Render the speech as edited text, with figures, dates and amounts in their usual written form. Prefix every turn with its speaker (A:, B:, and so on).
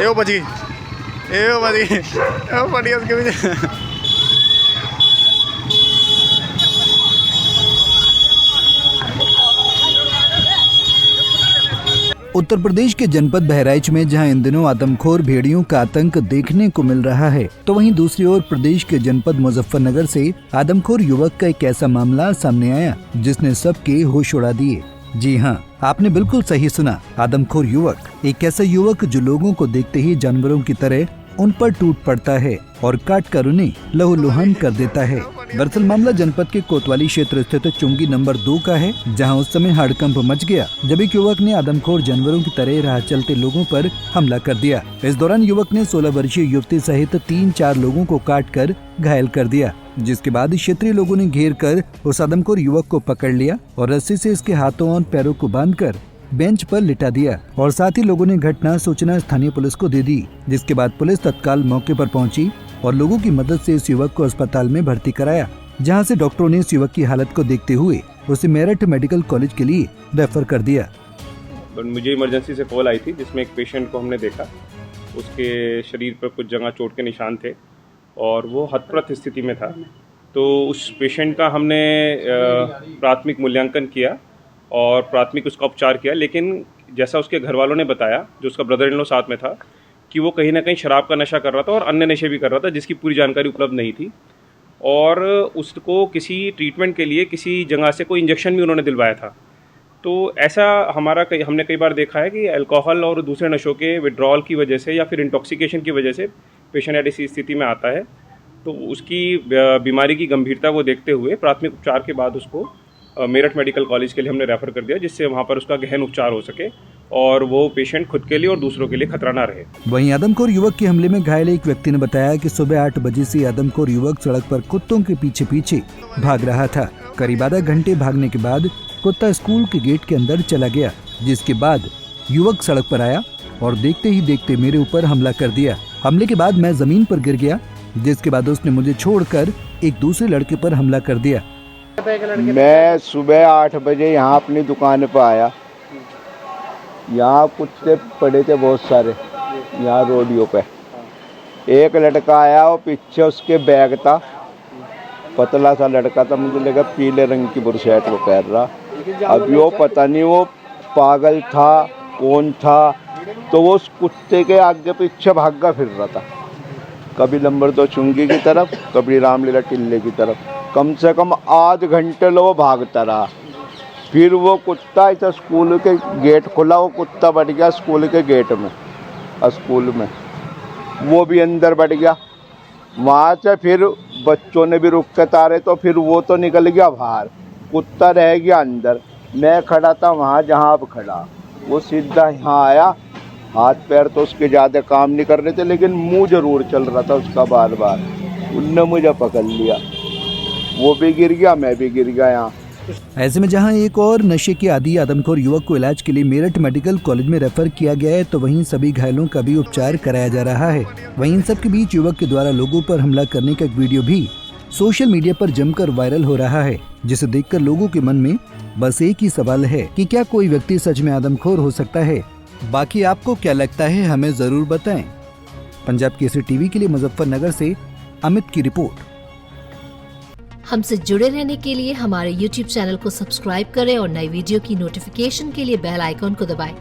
A: वो बच गई वो बढ़िया उसके पीछे।
B: उत्तर प्रदेश के जनपद बहराइच में जहां इन दिनों आदमखोर भेड़ियों का आतंक देखने को मिल रहा है, तो वहीं दूसरी ओर प्रदेश के जनपद मुजफ्फरनगर से आदमखोर युवक का एक ऐसा मामला सामने आया जिसने सबके होश उड़ा दिए। जी हां, आपने बिल्कुल सही सुना, आदमखोर युवक एक ऐसा युवक जो लोगों को देखते ही जानवरों की तरह उन पर टूट पड़ता है और काट कर उन्हें लहूलुहान कर देता है। दरअसल मामला जनपद के कोतवाली क्षेत्र स्थित चुंगी नंबर 2 का है, जहां उस समय हड़कंप मच गया जब एक युवक ने आदमखोर जानवरों की तरह राह चलते लोगों पर हमला कर दिया। इस दौरान युवक ने 16 वर्षीय युवती सहित 3-4 लोगों को काट कर घायल कर दिया, जिसके बाद क्षेत्रीय लोगों ने घेर कर उस आदमखोर युवक को पकड़ लिया और रस्सी से इसके हाथों और पैरों को बांधकर बेंच पर लिटा दिया और साथ ही लोगों ने घटना सूचना स्थानीय पुलिस को दे दी, जिसके बाद पुलिस तत्काल मौके पर पहुंची और लोगों की मदद से इस युवक को अस्पताल में भर्ती कराया, जहां से डॉक्टरों ने इस युवक की हालत को देखते हुए उसे मेरठ मेडिकल कॉलेज के लिए रेफर कर दिया।
C: मुझे इमरजेंसी से कॉल आई थी जिसमें एक पेशेंट को हमने देखा, उसके शरीर पर कुछ जगह चोट के निशान थे और वो हतप्रत स्थिति में था। तो उस पेशेंट का हमने प्राथमिक मूल्यांकन किया और प्राथमिक उसका उपचार किया, लेकिन जैसा उसके घर वालों ने बताया, जो उसका ब्रदर इन लॉ साथ में था, कि वो कहीं ना कहीं शराब का नशा कर रहा था और अन्य नशे भी कर रहा था, जिसकी पूरी जानकारी उपलब्ध नहीं थी। और उसको किसी ट्रीटमेंट के लिए किसी जगह से कोई इंजेक्शन भी उन्होंने दिलवाया था। तो ऐसा हमने कई बार देखा है कि अल्कोहल और दूसरे नशों के विड्रॉल की वजह से या फिर इंटॉक्सिकेशन की वजह से पेशेंट ऐसी स्थिति में आता है। तो उसकी बीमारी की गंभीरता को देखते हुए प्राथमिक उपचार के बाद उसको मेरठ मेडिकल कॉलेज के लिए हमने रेफ़र कर दिया, जिससे वहाँ पर उसका गहन उपचार हो सके और वो पेशेंट खुद के लिए और दूसरों के लिए खतरा ना रहे।
B: वहीं आदमखोर युवक के हमले में घायल एक व्यक्ति ने बताया कि सुबह 8 बजे से आदमखोर युवक सड़क पर कुत्तों के पीछे पीछे भाग रहा था। करीब आधा घंटे भागने के बाद कुत्ता स्कूल के गेट के अंदर चला गया, जिसके बाद युवक सड़क पर आया और देखते ही देखते मेरे ऊपर हमला कर दिया। हमले के बाद मैं जमीन पर गिर गया, जिसके बाद उसने मुझे छोड़कर एक दूसरे लड़के पर हमला कर दिया।
D: मैं सुबह 8 बजे यहाँ अपनी दुकान पर आया। यहाँ कुत्ते पड़े थे बहुत सारे, यहाँ रोडियो पे। एक लड़का आया और पीछे उसके बैग था, पतला सा लड़का था, मुझे लगा पीले रंग की बुरशर्ट वो पहन रहा। अभी वो पता नहीं वो पागल था कौन था, तो वो उस कुत्ते के आगे पीछे भागा फिर रहा था, कभी नंबर 2 चुंगी की तरफ, कभी रामलीला टिल्ले की तरफ। कम से कम आध घंटे लो वो भागता रहा। फिर वो कुत्ता इधर स्कूल के गेट खुला, वो कुत्ता बढ़ गया स्कूल के गेट में, स्कूल में वो भी अंदर बढ़ गया। वहाँ से फिर बच्चों ने भी रुक के तारे, तो फिर वो तो निकल गया बाहर, कुत्ता रह गया अंदर। मैं खड़ा था वहाँ जहाँ अब खड़ा, वो सीधा यहाँ आया। हाथ पैर तो उसके ज़्यादा काम नहीं कर रहे थे, लेकिन मुँह जरूर चल रहा था उसका बार बार। उनने मुझे पकड़ लिया, वो भी गिर गया, मैं भी गिर गया यहाँ।
B: ऐसे में जहां एक और नशे के आदी आदमखोर युवक को इलाज के लिए मेरठ मेडिकल कॉलेज में रेफर किया गया है, तो वहीं सभी घायलों का भी उपचार कराया जा रहा है। वहीं इन सब के बीच युवक के द्वारा लोगों पर हमला करने का एक वीडियो भी सोशल मीडिया पर जमकर वायरल हो रहा है, जिसे देखकर लोगों के मन में बस एक ही सवाल है कि क्या कोई व्यक्ति सच में आदमखोर हो सकता है। बाकी आपको क्या लगता है, हमें जरूर बताएं। पंजाब केसरी टीवी के लिए मुजफ्फरनगर से अमित की रिपोर्ट।
E: हमसे जुड़े रहने के लिए हमारे YouTube चैनल को सब्सक्राइब करें और नई वीडियो की नोटिफिकेशन के लिए बेल आइकॉन को दबाएं।